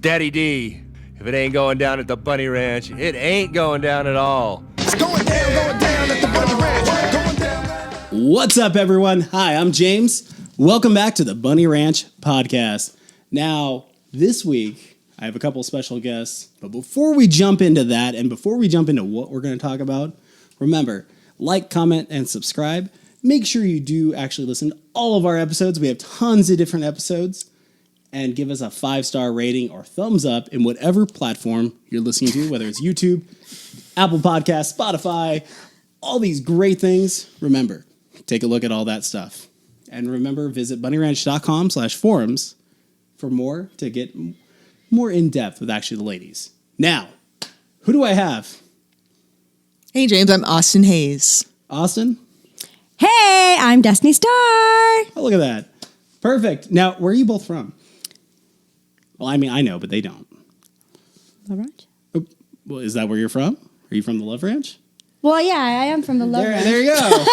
Daddy D. If it ain't going down at the Bunny Ranch, it ain't going down at all. It's going down at the Bunny Ranch. Going down. What's up, everyone? Hi, I'm James. Welcome back to the BunnyRanch podcast. Now, this week, I have a couple special guests, but before we jump into that and before we jump into what we're going to talk about, remember, like, comment, and subscribe. Make sure you do actually listen to all of our episodes. We have tons of different episodes. And give us a 5-star rating or thumbs up in whatever platform you're listening to, whether it's YouTube, Apple Podcasts, Spotify, all these great things. Remember, take a look at all that stuff. And remember, visit bunnyranch.com/forums for more to get more in-depth with actually the ladies. Now, who do I have? Hey, James, I'm AustinHays. Austin? Hey, I'm DestiniStarr. Oh, look at that. Perfect. Now, where are you both from? Well, I mean, I know, but they don't. LoveRanch? Oh, well, is that where you're from? Are you from the LoveRanch? Well, yeah, I am from the LoveRanch. There you go.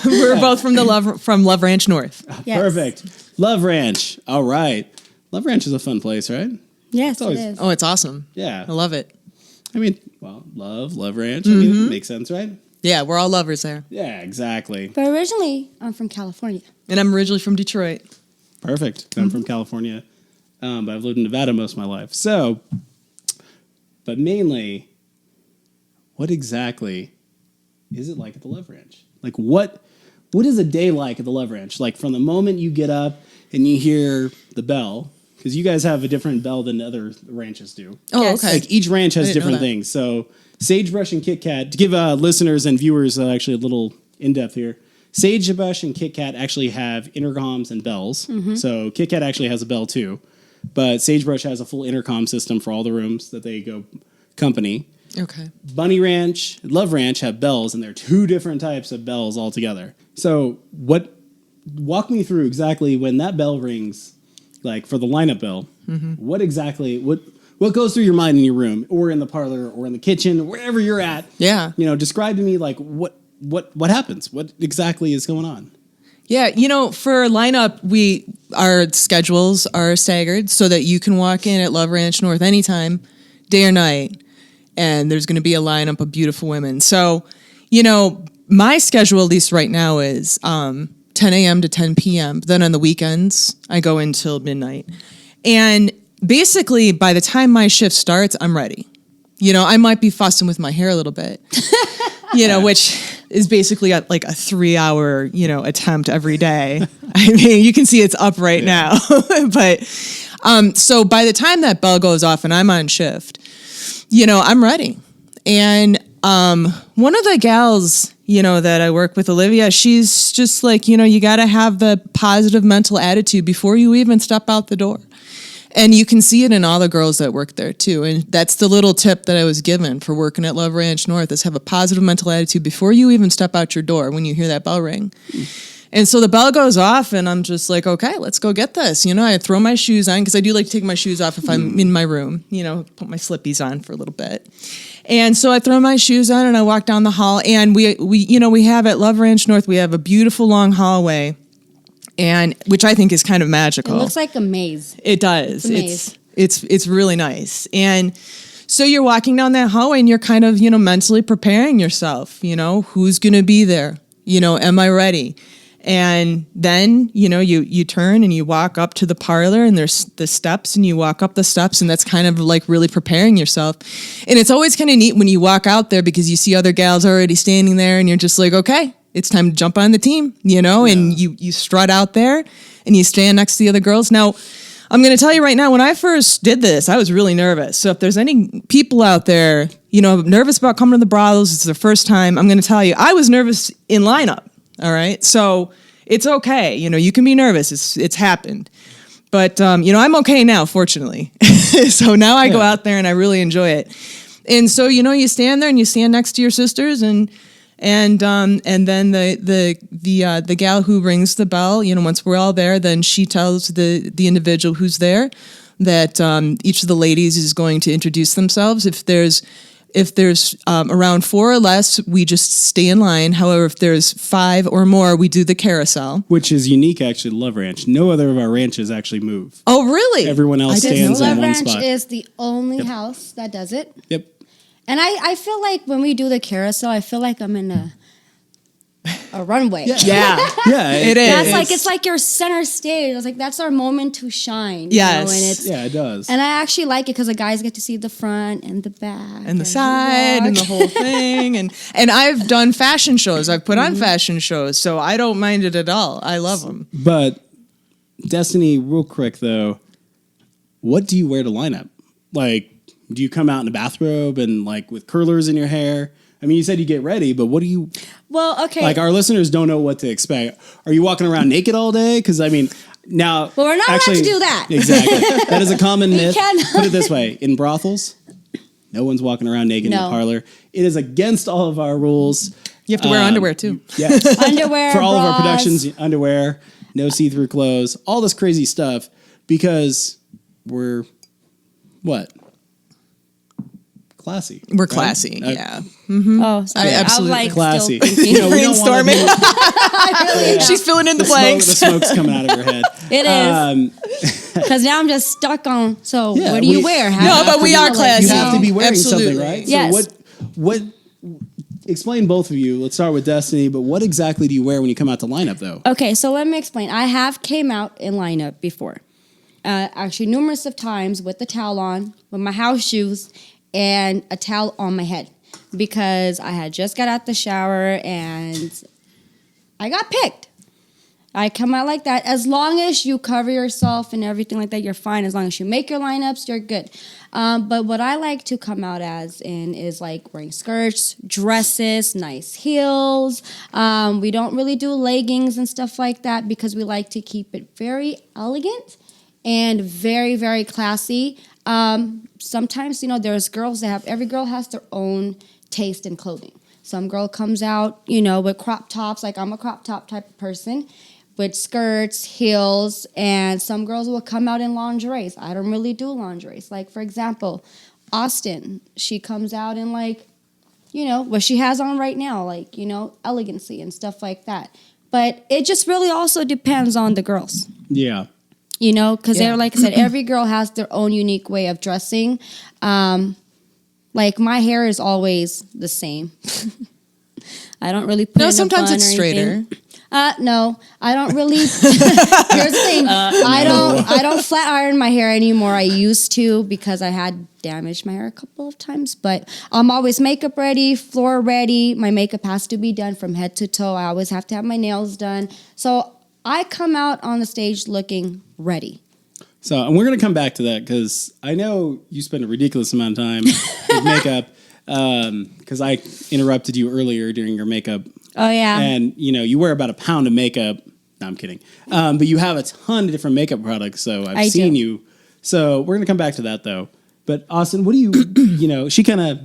We're both from LoveRanch North. Yes. Perfect. LoveRanch. All right. LoveRanch is a fun place, right? Yes, always- it is. Oh, it's awesome. Yeah. I love it. I mean, well, LoveRanch. I mean, it makes sense, right? Yeah, we're all lovers there. Yeah, exactly. But originally, I'm from California. And I'm originally from Detroit. Perfect. I'm from California, but I've lived in Nevada most of my life. So, but mainly, what exactly is it like at the LoveRanch? Like, what is a day like at the LoveRanch? Like, from the moment you get up and you hear the bell, because you guys have a different bell than other ranches do. Oh, Yes. okay. Like, each ranch has I didn't know different that. things. So, Sagebrush and Kit Kat, to give listeners and viewers actually a little in-depth here, Sagebrush and Kit Kat actually have intercoms and bells. So Kit Kat actually has a bell too. But Sagebrush has a full intercom system for all the rooms that they go company. Okay. BunnyRanch, LoveRanch have bells, and they're two different types of bells altogether. So walk me through exactly when that bell rings, like for the lineup bell, what goes through your mind in your room or in the parlor or in the kitchen, wherever you're at? Yeah. You know, describe to me like what happens? What exactly is going on? Yeah, for lineup, our schedules are staggered so that you can walk in at LoveRanch North anytime, day or night, and there's going to be a lineup of beautiful women. So, my schedule, at least right now, is 10 a.m. to 10 p.m. Then on the weekends, I go until midnight. And basically, by the time my shift starts, I'm ready. I might be fussing with my hair a little bit, which is basically like a 3-hour, attempt every day. I mean, you can see it's up right now. But so by the time that bell goes off and I'm on shift, I'm ready. And one of the gals, that I work with, Olivia, she's just like, you got to have the positive mental attitude before you even step out the door. And you can see it in all the girls that work there, too. And that's the little tip that I was given for working at LoveRanch North is have a positive mental attitude before you even step out your door when you hear that bell ring. And so the bell goes off, and I'm just like, okay, let's go get this. I throw my shoes on, because I do like to take my shoes off if I'm in my room, put my slippies on for a little bit. And so I throw my shoes on, and I walk down the hall. And we have at LoveRanch North, we have a beautiful long hallway. And which I think is kind of magical. It looks like a maze. It does. It's a maze. It's really nice. And so you're walking down that hallway and you're kind of, mentally preparing yourself, who's going to be there? Am I ready? And then, you turn and you walk up to the parlor and there's the steps and you walk up the steps, and that's kind of like really preparing yourself. And it's always kind of neat when you walk out there because you see other gals already standing there and you're just like, okay, it's time to jump on the team, and you strut out there and you stand next to the other girls. Now, I'm going to tell you right now, when I first did this, I was really nervous. So if there's any people out there, nervous about coming to the brothels, it's their first time, I'm going to tell you, I was nervous in lineup. All right. So it's okay. You can be nervous. It's happened. But, I'm okay now, fortunately. So now I go out there and I really enjoy it. And so, you stand there and you stand next to your sisters and then the gal who rings the bell, once we're all there, then she tells the individual who's there that each of the ladies is going to introduce themselves. If there's If there's around 4 or less, we just stay in line. However, if there's 5 or more, we do the carousel. Which is unique, actually, to Love Ranch. No other of our ranches actually move. Oh, really? Everyone else I didn't stands know in that. one LoveRanch spot. is the only house that does it. Yep. And I feel like when we do the carousel, I feel like I'm in a runway. Yeah. Yeah, it is. That's like it's like your center stage. It's like that's our moment to shine. You Yes. know? And it's Yeah, it does. and I actually like it because the guys get to see the front and the back and the as you side and the walk. whole thing. And I've done fashion shows. I've put on fashion shows, so I don't mind it at all. I love them. But Destiny, real quick though, what do you wear to line up? Like, do you come out in a bathrobe and like with curlers in your hair? I mean, you said you get ready, but what do you Well, okay. like? Our listeners don't know what to expect. Are you walking around naked all day? Because I mean, now, Well, we're not allowed to actually, do that. Exactly, that is a common myth. cannot. Put it this way: in brothels, no one's walking around naked in No. the parlor. It is against all of our rules. You have to wear underwear too. Yes. underwear For all of our bras. productions, underwear, no see-through clothes, all this crazy stuff, because we're what? Classy. We're right? classy, Uh, yeah. Oh, sorry. I absolutely- I'm like Classy. still thinking. You know, we don't wanna Brainstorming. be- I really am. She's filling in the the, smoke, blanks. the smoke's coming out of your head. It is. Because now I'm just stuck on. So Yeah, what do you we- wear? No, but we are classy. You have to be wearing Absolutely. something, right? Yes. So what? Explain both of you. Let's start with Destiny. But what exactly do you wear when you come out to lineup, though? Okay, so let me explain. I have came out in lineup before. Actually, numerous of times with the towel on, with my house shoes, and a towel on my head. Because I had just got out the shower and I got picked. I come out like that. As long as you cover yourself and everything like that, you're fine. As long as you make your lineups, you're good. But what I like to come out as in is like wearing skirts, dresses, nice heels. We don't really do leggings and stuff like that because we like to keep it very elegant and very, very classy. Sometimes, there's girls that have, every girl has their own taste in clothing. Some girl comes out, with crop tops, like I'm a crop top type of person, with skirts, heels, and some girls will come out in lingeries. I don't really do lingeries. Like, for example, Austin, she comes out in what she has on right now, elegancy and stuff like that. But it just really also depends on the girls. Yeah. Because Yeah. they're, like I said, every girl has their own unique way of dressing. Like, my hair is always the same. I don't really put it in a sometimes bun it's or straighter. anything. No, I don't really. Here's the thing: I don't flat iron my hair anymore. I used to because I had damaged my hair a couple of times. But I'm always makeup ready, floor ready. My makeup has to be done from head to toe. I always have to have my nails done. So I come out on the stage looking ready. So, and we're going to come back to that because I know you spend a ridiculous amount of time with makeup because I interrupted you earlier during your makeup. Oh yeah. And, you wear about a pound of makeup. No, I'm kidding. But you have a ton of different makeup products, so I've seen you. So we're going to come back to that, though. But, Austin, what do you, she kind of,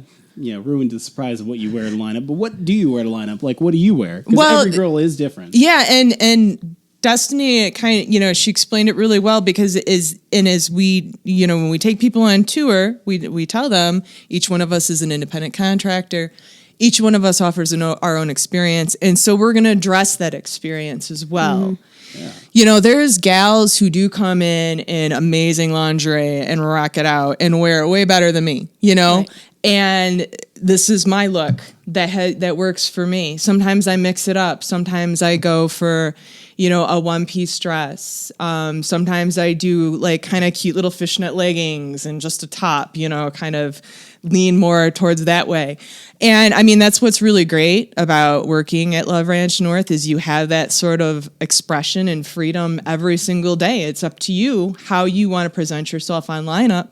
ruined the surprise of what you wear to lineup. But what do you wear to lineup? Like, what do you wear? Because every girl is different. Yeah, and Destiny kind of, she explained it really well because as we, when we take people on tour, we tell them each one of us is an independent contractor. Each one of us offers our own experience. And so we're going to address that experience as well. Mm-hmm. Yeah. There's gals who do come in amazing lingerie and rock it out and wear it way better than me, Right. And this is my look that works for me. Sometimes I mix it up. Sometimes I go for, a one-piece dress. Sometimes I do like kind of cute little fishnet leggings and just a top, kind of lean more towards that way. And I mean, that's what's really great about working at LoveRanch North is you have that sort of expression and freedom every single day. It's up to you how you want to present yourself on lineup.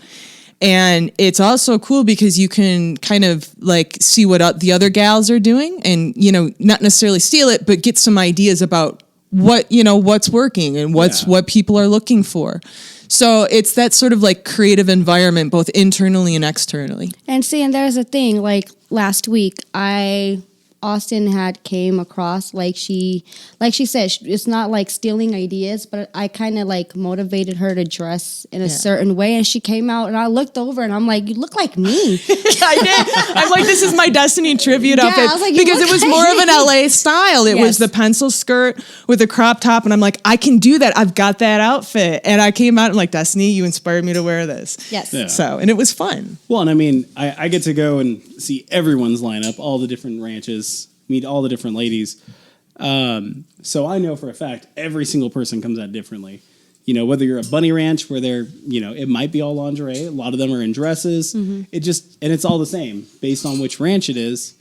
And it's also cool because you can kind of like see what the other gals are doing and, not necessarily steal it, but get some ideas about what's working and what people are looking for. So it's that sort of like creative environment, both internally and externally. And there's a thing, like last week, I Austin had came across, like she said, it's not like stealing ideas, but I kind of like motivated her to dress in a certain way, and she came out, and I looked over, and I'm like, you look like me. I did. I'm like, this is my Destiny tribute outfit, I was like, you because look it was like more of an me. LA style. It was Yes. the pencil skirt with a crop top, and I'm like, I can do that. I've got that outfit, and I came out and like, Destiny, you inspired me to wear this. Yes. Yeah. So, and it was fun. Well, and I mean, I get to go and see everyone's lineup, all the different ranches, meet all the different ladies. So I know for a fact every single person comes out differently. You know, whether you're a BunnyRanch where they're, you know, it might be all lingerie. A lot of them are in dresses. It just, and it's all the same based on which ranch it is.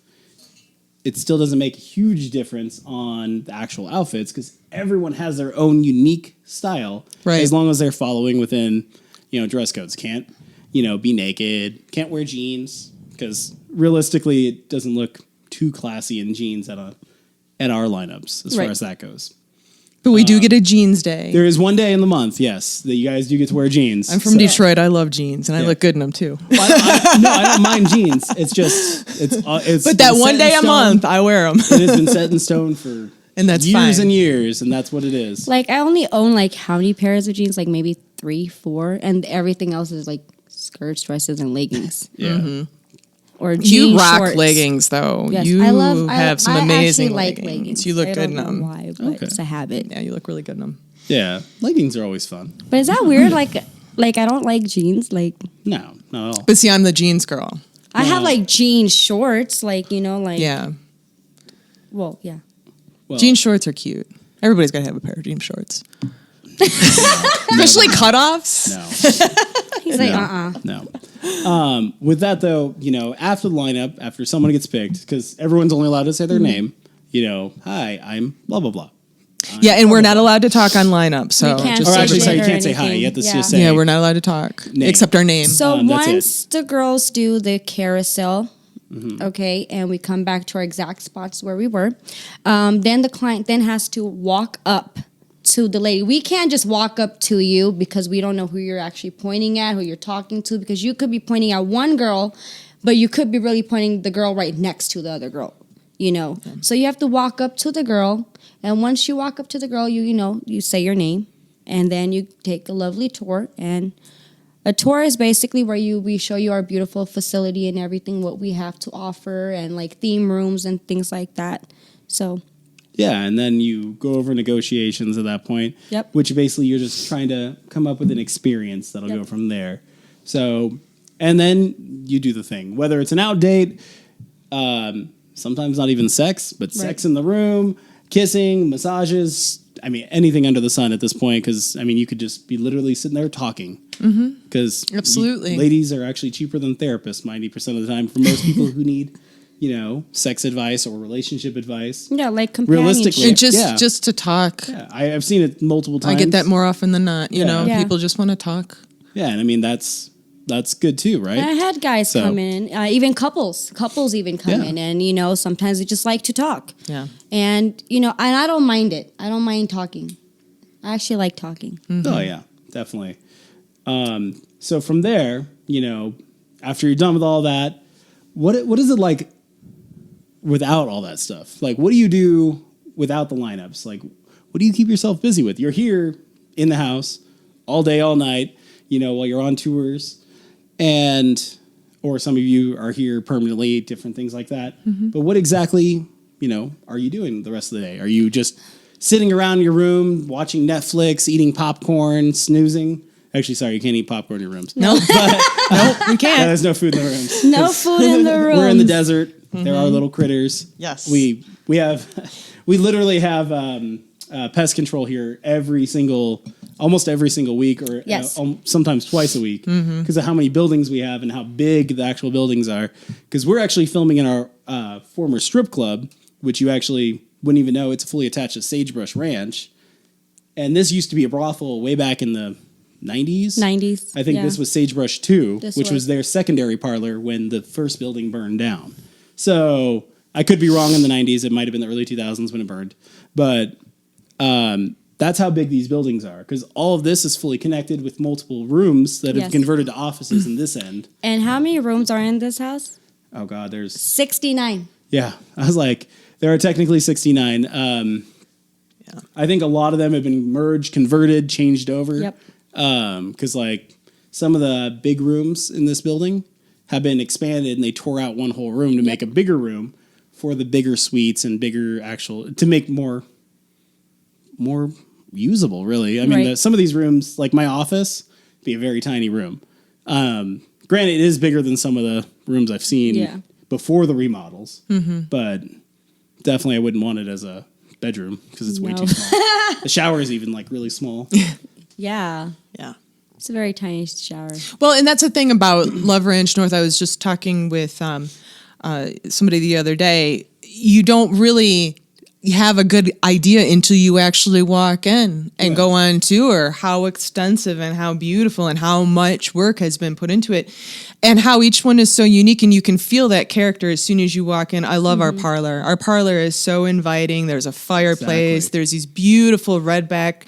It still doesn't make a huge difference on the actual outfits because everyone has their own unique style. Right. As long as they're following within, you know, dress codes. Can't, you know, be naked. Can't wear jeans because realistically it doesn't look too classy in jeans at our lineups as far Right. as that goes. But we do get a jeans day. There is one day in the month, yes, that you guys do get to wear jeans. I'm from Detroit. I love jeans, and I Yeah. look good in them too. No, I don't mind jeans. It's just it's. But that been one set day in a stone. month, I wear them. It has been set in stone for And that's years fine. and years, and that's what it is. Like I only own like how many pairs of jeans? Like maybe 3, 4, and everything else is like skirts, dresses, and leggings. Yeah. Or jean You rock shorts. leggings, though. Yes, You I love. have some I amazing actually like leggings. You look I good in don't know them. why, but Okay. it's a habit. Yeah, you look really good in them. Yeah, leggings are always fun. But is that weird? Like I don't like jeans. Like No, not at all. But see, I'm the jeans girl. I have like jean shorts. Like you know, like Yeah. Well, yeah. Well, Jean shorts are cute. Everybody's got to have a pair of jean shorts. Especially cutoffs. No, He's like, no. With that though, you know, after the lineup, after someone gets picked, because everyone's only allowed to say their name. You know, hi, I'm blah blah blah. Yeah, and we're not allowed to talk on lineup. So We can't Or say actually, sorry, you shit or can't say hi. anything. You have to Yeah. just say. yeah, we're not allowed to talk Name. except our name. So That's once the girls do the carousel, okay, and we come back to our exact spots where we were, then the client then has to walk up to the lady. We can't just walk up to you because we don't know who you're actually pointing at, who you're talking to, because you could be pointing at one girl, but you could be really pointing the girl right next to the other girl, you know. So you have to walk up to the girl, and once you walk up to the girl, you say your name, and then you take a lovely tour. And a tour is basically where we show you our beautiful facility and everything, what we have to offer, and like theme rooms and things like that. So Yeah, and then you go over negotiations at that point. Yep. Which basically you're just trying to come up with an experience that'll Yep. go from there. So, and then you do the thing. Whether it's an out date, sometimes not even sex, but sex in the room, kissing, massages. I mean, anything under the sun at this point, because, I mean, you could just be literally sitting there talking. Because Absolutely. ladies are actually cheaper than therapists 90% of the time for most people who need, you know, sex advice or relationship advice. yeah, like companionship. Realistically, And just Yeah. just to talk. Yeah, I've seen it multiple times. I get that more often than not. You know, Yeah. people just want to talk. Yeah, and I mean that's good too, right? And I had guys So- come in, even couples even come Yeah. in, and you know sometimes they just like to talk. Yeah. And you know, and I don't mind it. I don't mind talking. I actually like talking. Oh yeah, definitely. So from there, you know, after you're done with all that, what is it like without all that stuff? Like, what do you do without the lineups? Like, what do you keep yourself busy with? You're here in the house all day, all night, you know, while you're on tours, or some of you are here permanently, different things like that. But what exactly, you know, are you doing the rest of the day? Are you just sitting around your room, watching Netflix, eating popcorn, snoozing? Actually, sorry, you can't eat popcorn in your rooms. Nope. Nope, we Yeah, can't. there's no food in the rooms. No food in the room. We're in the desert. There are little critters. Yes. We literally have pest control here almost every single week, or Yes. sometimes twice a week, because of how many buildings we have and how big the actual buildings are. Because we're actually filming in our former strip club, which you actually wouldn't even know. It's fully attached to Sagebrush Ranch, and this used to be a brothel way back in the 90s. 90s. I think yeah. this was Sagebrush 2, This which was was. their secondary parlor when the first building burned down. So I could be wrong in the 90s. It might have been the early 2000s when it burned. But that's how big these buildings are, because all of this is fully connected with multiple rooms that have Yes. converted to offices in this end. And how many rooms are in this house? Oh, God, there's 69. Yeah, I was like, there are technically 69. I think a lot of them have been merged, converted, changed over. Yep. Because like some of the big rooms in this building have been expanded, and they tore out one whole room to make a bigger room for the bigger suites and bigger to make more usable. Really, I mean, Right. some of these rooms, like my office, be a very tiny room. Granted, it is bigger than some of the rooms I've seen before the remodels, but definitely I wouldn't want it as a bedroom because it's way too small. The shower is even like really small. Yeah. Yeah. It's a very tiny shower. Well, and that's the thing about LoveRanch North. I was just talking with somebody the other day. You don't really have a good idea until you actually walk in and go on tour how extensive and how beautiful and how much work has been put into it and how each one is so unique, and you can feel that character as soon as you walk in. I love our parlor. Our parlor is so inviting. There's a fireplace. Exactly. There's these beautiful redback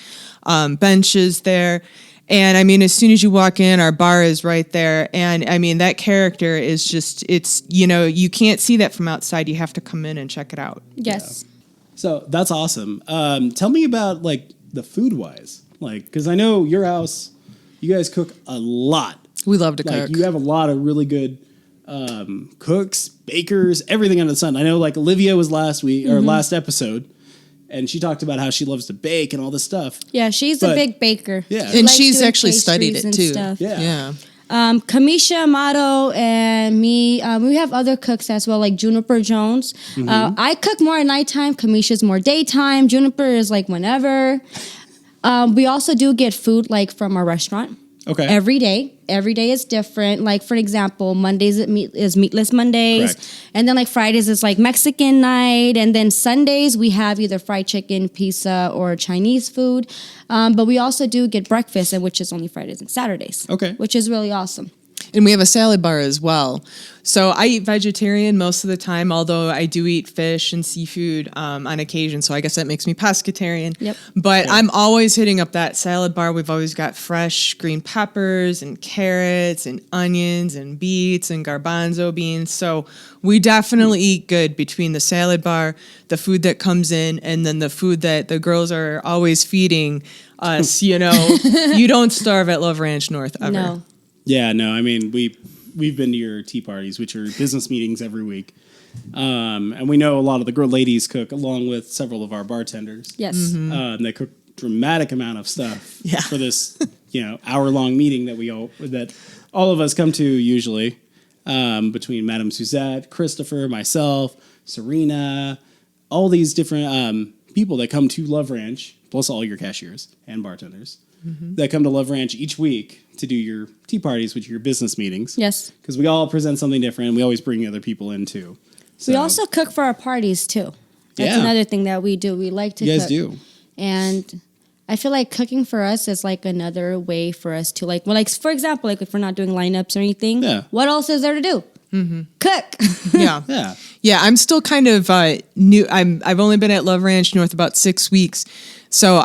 benches there. And I mean, as soon as you walk in, our bar is right there. And I mean, that character is just, it's, you can't see that from outside. You have to come in and check it out. Yes. So that's awesome. Tell me about like the food wise, like, because I know your house, you guys cook a lot. We love to Like cook. you have a lot of really good cooks, bakers, everything under the sun. I know like Olivia was last week or last episode, and she talked about how she loves to bake and all this stuff. Yeah, she's a But- big baker. Yeah. She And likes she's doing actually studied pastries it and too. stuff. Yeah. Kamisha Amato and me, we have other cooks as well, like Juniper Jones. I cook more at nighttime. Kamisha's more daytime. Juniper is like whenever. We also do get food like from our restaurant. Okay. Every day. Every day is different. Like, for example, Mondays is Meatless Mondays. Correct. And then, like, Fridays is, like, Mexican night. And then Sundays, we have either fried chicken, pizza, or Chinese food. But we also do get breakfast, and which is only Fridays and Saturdays. Okay. Which is really awesome. And we have a salad bar as well. So I eat vegetarian most of the time, although I do eat fish and seafood on occasion. So I guess that makes me pescatarian. Yep. But I'm always hitting up that salad bar. We've always got fresh green peppers and carrots and onions and beets and garbanzo beans. So we definitely eat good between the salad bar, the food that comes in, and then the food that the girls are always feeding us. You don't starve at LoveRanch North ever. No. Yeah, no, I mean, we've been to your tea parties, which are business meetings every week. And we know a lot of the girl ladies cook along with several of our bartenders. Yes. They cook dramatic amount of stuff Yeah. for this, hour-long meeting that all of us come to usually, between Madame Suzette, Christopher, myself, Serena, all these different people that come to LoveRanch, plus all your cashiers and bartenders that come to LoveRanch each week to do your tea parties, which are your business meetings. Yes. Because we all present something different, and we always bring other people in too. So, We also cook for our parties, too. That's Yeah. another thing that we do. We like to you cook. guys do. And I feel like cooking for us is like another way for us to for example, like if we're not doing lineups or anything, Yeah. what else is there to do? Cook. Yeah. Yeah. Yeah, I'm still kind of new. I've only been at LoveRanch North about 6 weeks, so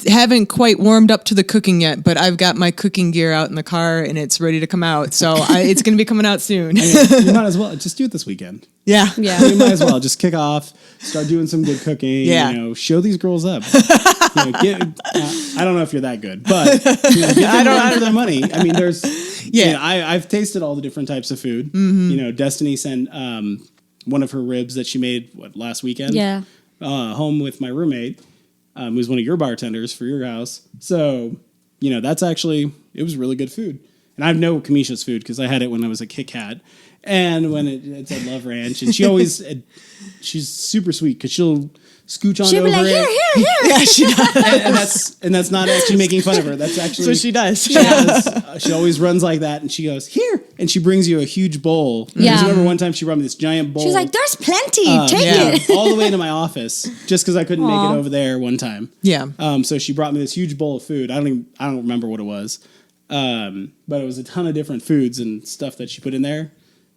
haven't quite warmed up to the cooking yet. But I've got my cooking gear out in the car and it's ready to come out. So it's going to be coming out soon. I mean, you might as well just do it this weekend. Yeah, Yeah. You might as well just kick off, start doing some good cooking. Yeah. Show these girls up. I don't know if you're that good, but get them run for their money. I mean, there's. Yeah. I've tasted all the different types of food. Destiny sent one of her ribs that she made last weekend. Yeah. Home with my roommate, who's one of your bartenders for your house. So, that's actually, it was really good food. And I know Kamisha's food because I had it when I was a Kit Kat. And when it's at LoveRanch, and she's super sweet because she'll scooch on She'll over be like, it. here. yeah, she does. and that's not actually making fun of her. That's actually So she does. she always runs like that, and she goes here, and she brings you a huge bowl. Yeah. I remember one time she brought me this giant bowl. She's like, there's plenty. Take yeah. it. all the way to my office just because I couldn't make Aw. it over there one time. Yeah. So she brought me this huge bowl of food. I don't remember what it was, but it was a ton of different foods and stuff that she put in there,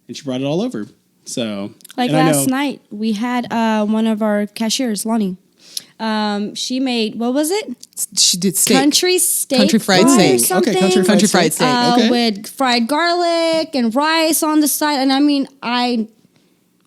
and she brought it all over. So Like and I last know- night, we had one of our cashiers, Lonnie. She made, what was it? She did steak. Country steak. Country fried fry or steak. something. Okay, country fried steak. Okay. With fried garlic and rice on the side. And I mean, I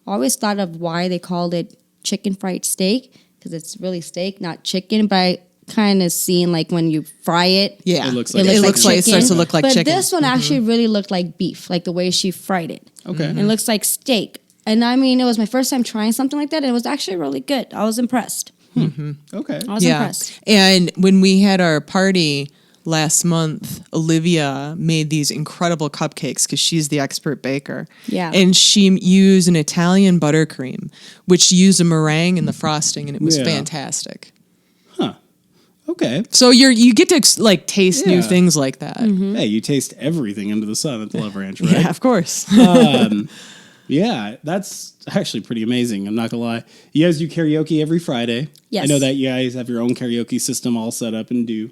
always thought of why they called it chicken fried steak, because it's really steak, not chicken. But I kind of seen like when you fry it, Yeah, It looks like it starts to look like but chicken. this one actually really looked like beef, like the way she fried it. Okay. And it looks like steak. And I mean, it was my first time trying something like that, and it was actually really good. I was impressed. Okay. I was impressed. And when we had our party last month, Olivia made these incredible cupcakes because she's the expert baker. Yeah. And she used an Italian buttercream, which used a meringue in the frosting, and it was Yeah. fantastic. Okay. So you get to like taste new Yeah. things like that. Hey, you taste everything under the sun at the Love Ranch, right? Yeah, of course. Yeah, that's actually pretty amazing. I'm not gonna lie. You guys do karaoke every Friday. Yes. I know that you guys have your own karaoke system all set up and do.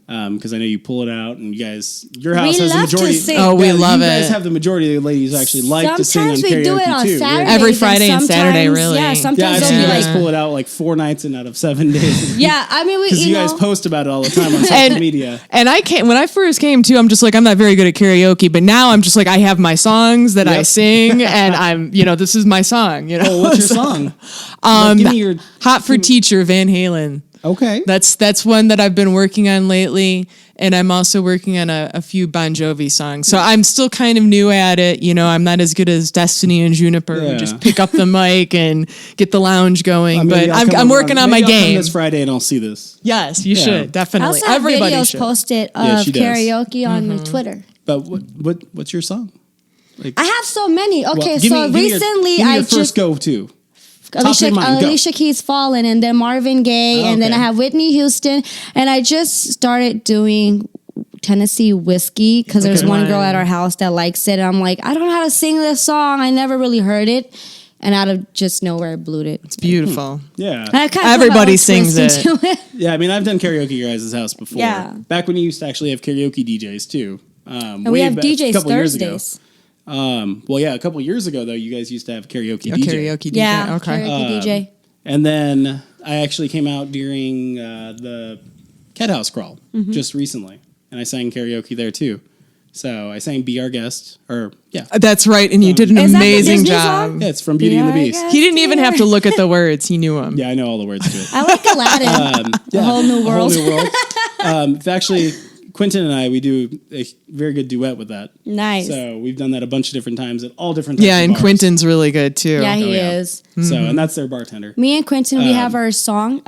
Because I know you pull it out, and you guys, your house We has the love to majority. sing. Oh, we love You guys it. have the majority of the ladies actually like to sing on Sometimes karaoke we do it on too. Saturdays. Every and Friday and Saturday, sometimes- really. Yeah, Yeah, I've sometimes seen they'll you be guys like, pull it out like 4 nights and out of 7 days. yeah, I mean, Because you guys know, post about it all the time on social And- media. And when I first came too, I'm just like, I'm not very good at karaoke, but now I'm just like, I have my songs that I Yep. sing, and I'm, this is my song, Oh, what's your song? Give me your. Hot for Teacher, Van Halen. Okay. That's one that I've been working on lately, and I'm also working on a few Bon Jovi songs. So I'm still kind of new at it. I'm not as good as Destini and Juniper, who Yeah. just pick up the mic and get the lounge going. Maybe But I'll come I'm over working on my maybe I'll come game. this Friday and I'll see this. Yes, you Yeah. should I definitely. also have Everybody videos should. posted Yeah, of she does. karaoke on my Twitter. But what's your song? I have so many. Okay, Well, so recently give me I your just first go-to. Alicia, of your mind, go. Alicia Keys Fallen, and then Marvin Gaye, Oh, and then I okay. have Whitney Houston, and I just started doing Tennessee Whiskey because there's Okay. one girl at our house that likes it, and I'm like, I don't know how to sing this song. I never really heard it, and out of just nowhere, I blew it. It's beautiful. Yeah. And I kind of Everybody sings it. Yeah, I mean, I've done karaoke at your guys' house before. Yeah. Back when you used to actually have karaoke DJs too. And we have DJs Thursdays. Well, yeah, a couple years ago though, you guys used to have karaoke A DJ. karaoke DJ. Yeah, Okay. karaoke DJ. And then I actually came out during the Cat House Crawl just recently, and I sang karaoke there too. So I sang "Be Our Guest," or yeah, That's right, and you did an Is that the amazing Disney job. song? yeah, it's from Beauty and the Be Our Beast. Guest. He didn't even have to look at the words; he knew them. Yeah, I know all the words to it. I like Aladdin. Yeah, A whole new world. A whole new world. It's actually, Quentin and I, we do a very good duet with that. Nice. So we've done that a bunch of different times at all different types Yeah, of and bars. Quentin's really good too. Yeah, he yeah. is. So, and that's their bartender. Me and Quentin, we have our song,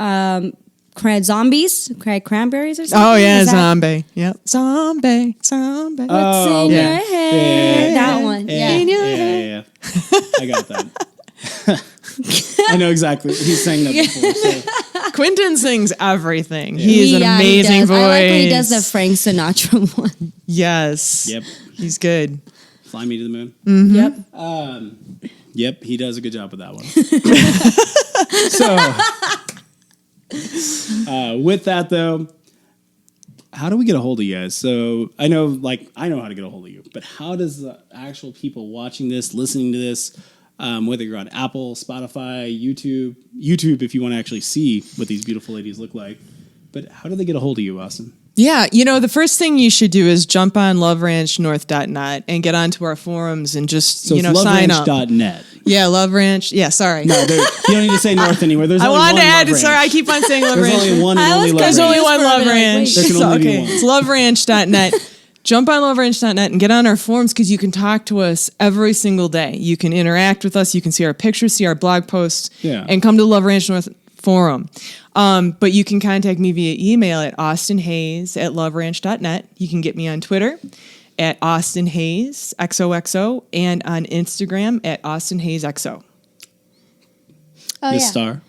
Zombies, Cranberries or something. Oh yeah, Is that zombie. Yep, zombie. What's Oh, in okay. your head? That one. Yeah. Yeah. I got that. I know exactly. He sang that before. So. Quentin sings everything. He is an Yeah, he amazing does. voice. I like when he does the Frank Sinatra one. Yes. Yep. He's good. Fly Me to the Moon. Yep. Yep, he does a good job with that one. So, with that though, how do we get a hold of you guys? So I know how to get a hold of you, but how does the actual people watching this, listening to this, whether you're on Apple, Spotify, YouTube, if you want to actually see what these beautiful ladies look like, but how do they get a hold of you, Austin? Yeah, the first thing you should do is jump on LoveRanchNorth.net and get onto our forums and just, So it's sign up. LoveRanch.net. Yeah, LoveRanch. Yeah, sorry. No, you don't need to say North anywhere. There's I only wanted one to add, Love sorry, Ranch. I keep on saying There's LoveRanch. only one and I only was Love There's Ranch. only one Just for a Love minute, Ranch. wait. There can So, only be okay, one. it's LoveRanch.net. Jump on LoveRanch.net and get on our forums because you can talk to us every single day. You can interact with us. You can see our pictures, see our blog posts, Yeah. and come to the Love Ranch North forum. But you can contact me via email at austinhays@loveranch.net. You can get me on Twitter at AustinHays, XOXO, and on Instagram at AustinHaysXO. Oh, Miss yeah. Starr.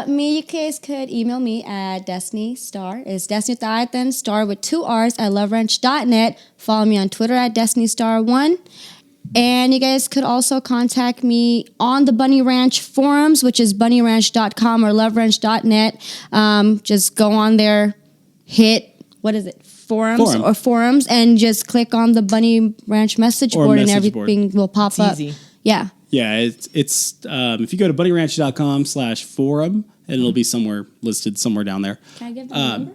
You guys could email me at DestiniStarr. It's DestiniStarr, then Starr with 2 R's at LoveRanch.net. Follow me on Twitter at DestiniStarr1. And you guys could also contact me on the Bunny Ranch forums, which is bunnyranch.com or loveranch.net. Just go on there, hit, forums, and just click on the Bunny Ranch message Or board and message board. everything will pop up. easy. Yeah. Yeah, it's if you go to bunnyranch.com/forum, and it'll be somewhere listed somewhere down there. Can I give the number?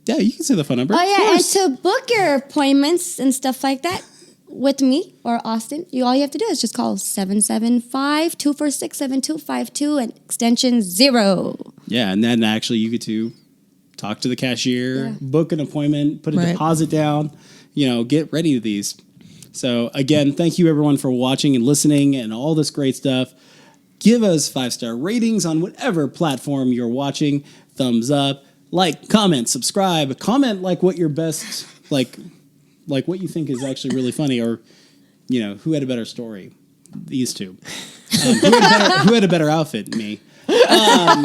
Yeah, you can say the phone number. Oh, Of yeah, and course. to book your appointments and stuff like that, with me or Austin, all you have to do is just call 775-246-7252 and extension 0. Yeah, and then actually you get to talk to the cashier, book an appointment, put a deposit down, get ready to these. So again, thank you everyone for watching and listening and all this great stuff. Give us 5-star ratings on whatever platform you're watching. Thumbs up, like, comment, subscribe. Comment what your best, like what you think is actually really funny, or, who had a better story? These two. Who had a better outfit? Me. I'm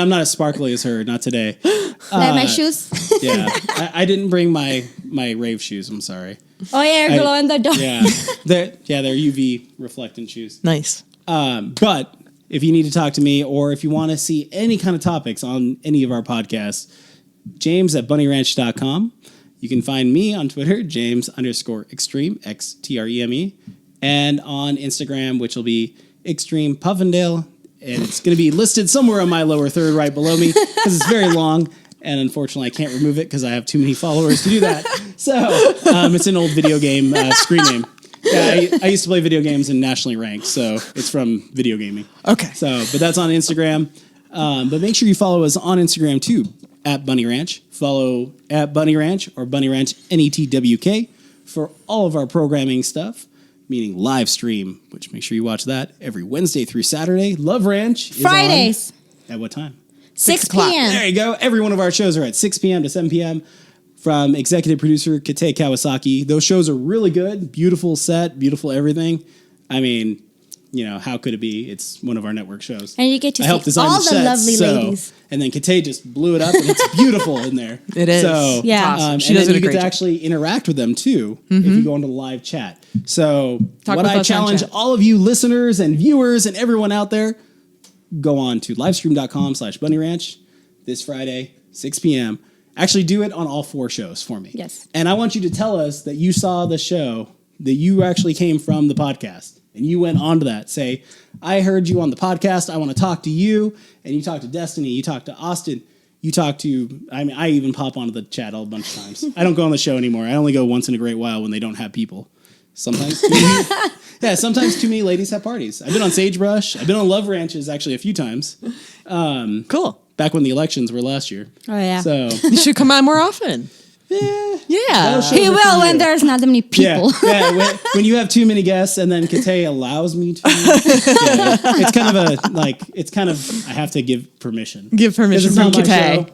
not as sparkly as her, not today. Like my shoes? Yeah. I didn't bring my rave shoes, I'm sorry. Oh, yeah, glow in the dark. Yeah. They're UV reflecting shoes. Nice. But if you need to talk to me, or if you want to see any kind of topics on any of our podcasts, James at BunnyRanch.com. You can find me on Twitter, James_Extreme, XTREME, and on Instagram, which will be Extreme Puffendale. And it's going to be listed somewhere on my lower third right below me because it's very long. And unfortunately, I can't remove it because I have too many followers to do that. So it's an old video game screen name. Yeah, I used to play video games and nationally ranked, so it's from video gaming. Okay. But that's on Instagram. But make sure you follow us on Instagram too, at BunnyRanch. Follow at BunnyRanch or BunnyRanch NETWK for all of our programming stuff, meaning live stream, which make sure you watch that every Wednesday through Saturday. LoveRanch is Fridays. At what time? 6 o'clock. p.m. There you go. Every one of our shows are at 6 p.m. to 7 p.m. from executive producer Kate Kawasaki. Those shows are really good. Beautiful set, beautiful everything. I mean, how could it be? It's one of our network shows. And you get to I helped see design all the the sets, lovely so- ladies. And then Kate just blew it up, and it's beautiful in there. It is. So, Yeah. Awesome. She and does then a you get great to job. actually interact with them too if you go into live chat. So Talk what with I us on challenge chat. all of you listeners and viewers and everyone out there, go on to livestream.com/BunnyRanch this Friday, 6 p.m. Actually do it on all 4 shows for me. Yes. And I want you to tell us that you saw the show, that you actually came from the podcast. And you went on to that. Say, I heard you on the podcast. I want to talk to you. And you talk to Destini. You talk to Austin. You talk to, I even pop onto the chat a bunch of times. I don't go on the show anymore. I only go once in a great while when they don't have people. Sometimes. Sometimes too many ladies have parties. I've been on Sagebrush. I've been on LoveRanches actually a few times. Cool. Back when the elections were last year. Oh, yeah. So, You should come on more often. Yeah. Those He shows are will for when you. there's not that many people. When you have too many guests, and then Kate allows me to. It's kind of I have to give permission. Give permission 'Cause it's from not my Kate.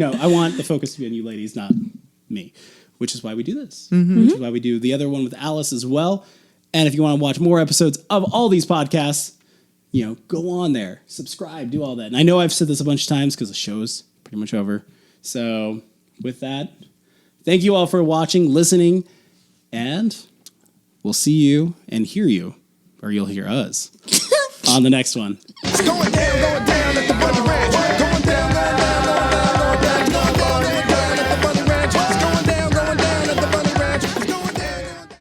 show. I want the focus to be on you ladies, not me. Which is why we do this. Which is why we do the other one with Alice as well. And if you want to watch more episodes of all these podcasts, go on there, subscribe, do all that. And I know I've said this a bunch of times because the show's pretty much over. So with that, thank you all for watching, listening, and we'll see you and hear you, or you'll hear us, on the next one. It's going down at the Bunny Ranch.